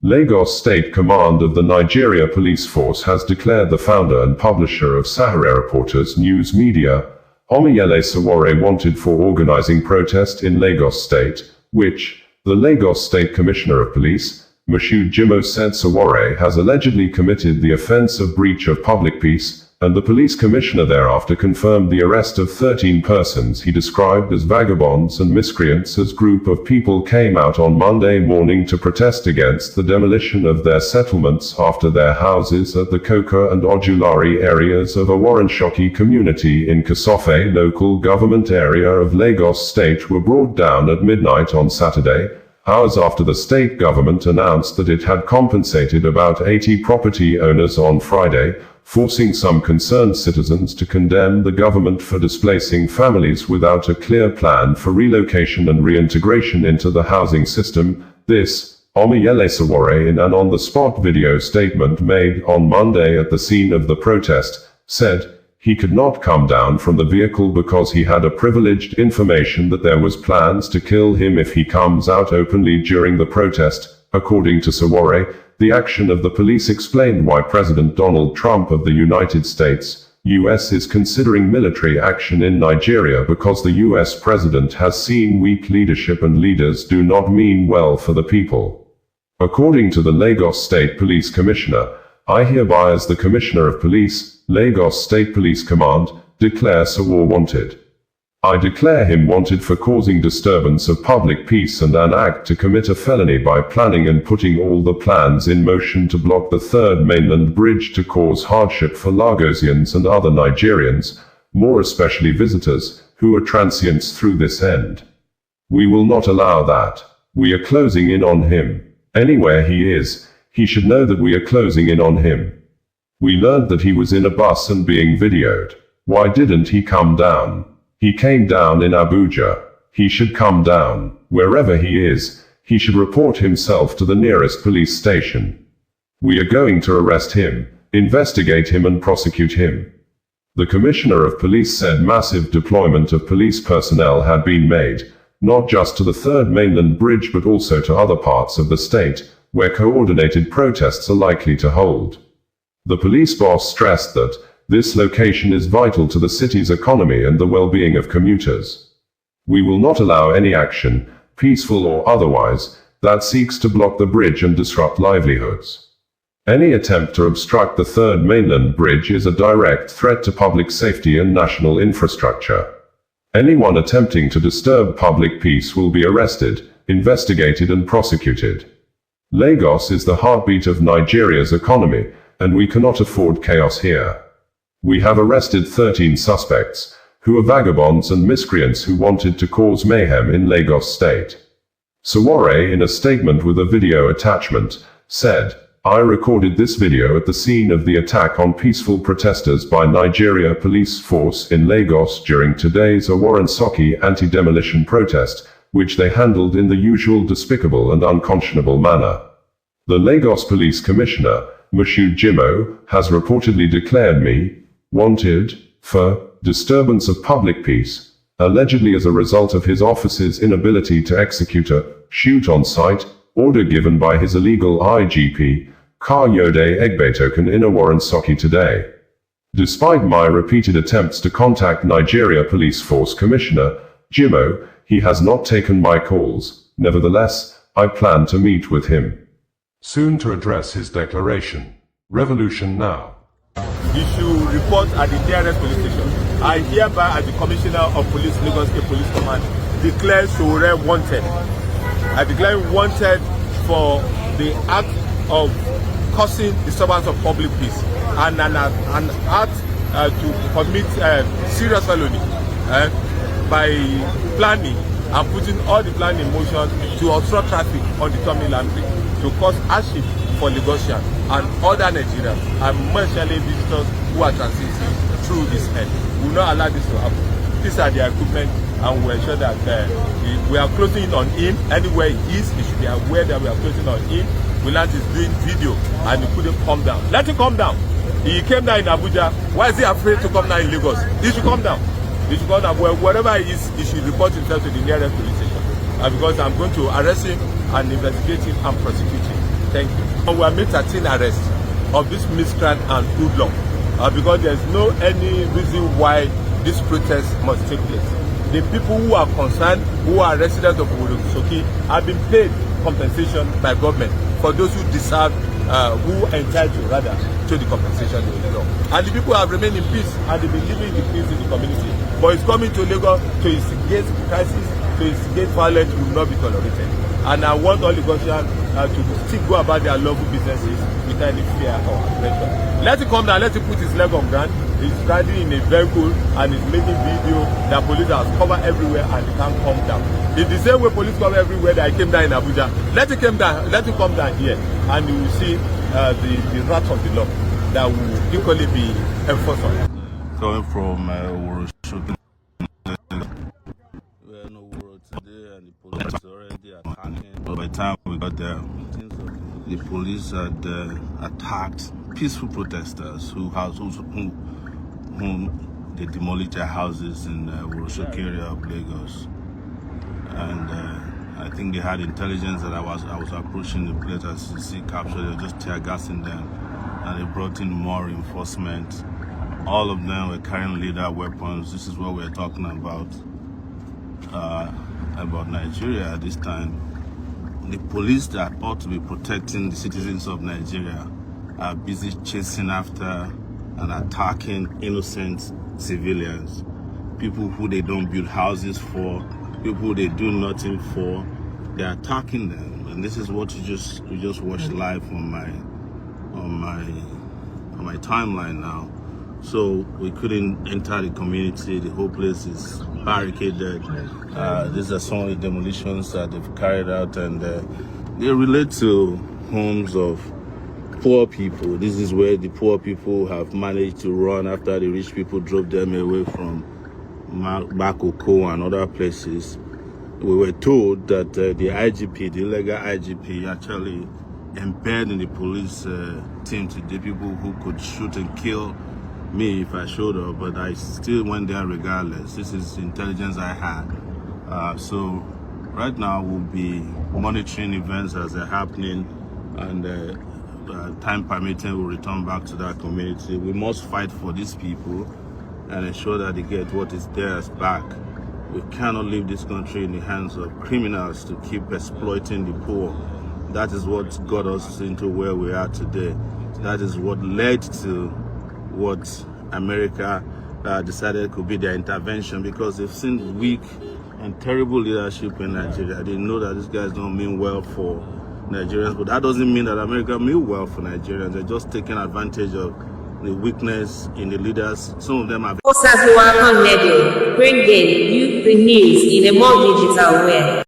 Lagos State Command of the Nigeria Police Force has declared the founder and publisher of SaharaReporters news media, Omoyele Sowore, wanted for organizing protest in Lagos State, which, the Lagos State Commissioner of Police, Moshood Jimoh, said Sowore has allegedly committed the offence of breach of public peace, and the police commissioner thereafter confirmed the arrest of 13 persons he described as vagabonds and miscreants. As group of people came out on Monday morning to protest against the demolition of their settlements after their houses at the Coker and Ojulari areas of Oworonshoki community in Kosofe local government area of Lagos State were brought down at midnight on Saturday, hours after the state government announced that it had compensated about 80 property owners on Friday, forcing some concerned citizens to condemn the government for displacing families without a clear plan for relocation and reintegration into the housing system. This, Omoyele Sowore, in an on-the-spot video statement made on Monday at the scene of the protest, said he could not come down from the vehicle because he had a privileged information that there was plans to kill him if he comes out openly during the protest. According to Sowore, the action of the police explained why President Donald Trump of the United States, U.S. is considering military action in Nigeria because the U.S. president has seen weak leadership and leaders do not mean well for the people. According to the Lagos State Police Commissioner, I hereby, as the Commissioner of Police, Lagos State Police Command, declare Sowore wanted. I declare him wanted for causing disturbance of public peace and an act to commit a felony by planning and putting all the plans in motion to block the third mainland bridge to cause hardship for Lagosians and other Nigerians, more especially visitors, who are transients through this end. We will not allow that. We are closing in on him. Anywhere he is, he should know that we are closing in on him. We learned that he was in a bus and being videoed. Why didn't he come down? He came down in Abuja. He should come down. Wherever he is, he should report himself to the nearest police station. We are going to arrest him, investigate him and prosecute him. The Commissioner of Police said massive deployment of police personnel had been made, not just to the third mainland bridge but also to other parts of the state, where coordinated protests are likely to hold. The police boss stressed that this location is vital to the city's economy and the well-being of commuters. We will not allow any action, peaceful or otherwise, that seeks to block the bridge and disrupt livelihoods. Any attempt to obstruct the third mainland bridge is a direct threat to public safety and national infrastructure. Anyone attempting to disturb public peace will be arrested, investigated and prosecuted. Lagos is the heartbeat of Nigeria's economy, and we cannot afford chaos here. We have arrested 13 suspects, who are vagabonds and miscreants who wanted to cause mayhem in Lagos State. Sowore, in a statement with a video attachment, said, I recorded this video at the scene of the attack on peaceful protesters by Nigeria Police Force in Lagos during today's Oworonshoki anti-demolition protest, which they handled in the usual despicable and unconscionable manner. The Lagos Police Commissioner, Moshood Jimoh, has reportedly declared me wanted for disturbance of public peace, allegedly as a result of his office's inability to execute a shoot on sight order given by his illegal IGP, Kayode Egbetoken in Oworonshoki today. Despite my repeated attempts to contact Nigeria Police Force Commissioner Jimoh, he has not taken my calls. Nevertheless, I plan to meet with him soon to address his declaration. Revolution now. You should report at the nearest police station. I hereby, as the Commissioner of Police, Lagos State Police Command, declare Sowore wanted. I declare him wanted for the act of causing disturbance of public peace and an act to commit serious felony by planning and putting all the plan in motion to obstruct traffic on the terminal bridge, to cause hardship for Lagosians and other Nigerians, and especially visitors who are transiting through this end. We will not allow this to happen. These are the equipment, and we ensure that we are closing in on him. Anywhere he is, he should be aware that we are closing on him. Williams is doing video and he couldn't come down. Let him come down. He came down in Abuja. Why is he afraid to come down in Lagos? He should come down. He should come down. Well, wherever he is, he should report himself to the nearest police station. Because I'm going to arrest him and investigate him and prosecute him. Thank you. And we have made 13 arrests of this miscreant and hoodlum because there's no any reason why this protest must take place. The people who are concerned, who are residents of Oworonshoki, have been paid compensation by government for those who deserve, who are entitled rather to the compensation they will. And the people have remained in peace and they've been living in peace in the community. But it's coming to Lagos to instigate crisis, to instigate violence will not be tolerated. And I want all Lagosians to still go about their lawful businesses without any fear or apprehension. Let him come down, let him put his leg on ground. He's riding in a vehicle and he's making video that police have covered everywhere and he can't come down. It's the same way police cover everywhere that I came down in Abuja. Let him come down here and you will see the wrath of the law that will equally be enforced on him. Coming from Oworonshoki, we are in Oworonshoki today and the police are already attacking. But by the time we got there, the police had attacked peaceful protesters whom they demolished their houses in the Oworonshoki area of Lagos. And I think they had intelligence that I was approaching the place as you see captured. They were just tear gassing them, and they brought in more reinforcements. All of them were carrying lethal weapons. This is what we're talking about Nigeria at this time. The police that ought to be protecting the citizens of Nigeria are busy chasing after and attacking innocent civilians, people who they don't build houses for, people who they do nothing for. They're attacking them, and this is what you just watched live on my timeline now. So we couldn't enter the community. The whole place is barricaded. These are some of the demolitions that they've carried out, and they relate to homes of poor people. This is where the poor people have managed to run after the rich people drove them away from Bakoko and other places. We were told that the IGP, the illegal IGP, actually embedded in the police team today people who could shoot and kill me if I showed up, but I still went there regardless. This is intelligence I had. So right now we'll be monitoring events as they're happening, and time permitting we'll return back to that community. We must fight for these people and ensure that they get what is theirs back. We cannot leave this country in the hands of criminals to keep exploiting the poor. That is what got us into where we are today. That is what led to what America decided could be their intervention, because they've seen weak and terrible leadership in Nigeria. They know that these guys don't mean well for Nigerians, but that doesn't mean that America mean well for Nigerians. They're just taking advantage of the weakness in the leaders. Some of them have Osasua Connedo, bringing you the news in a more digital way.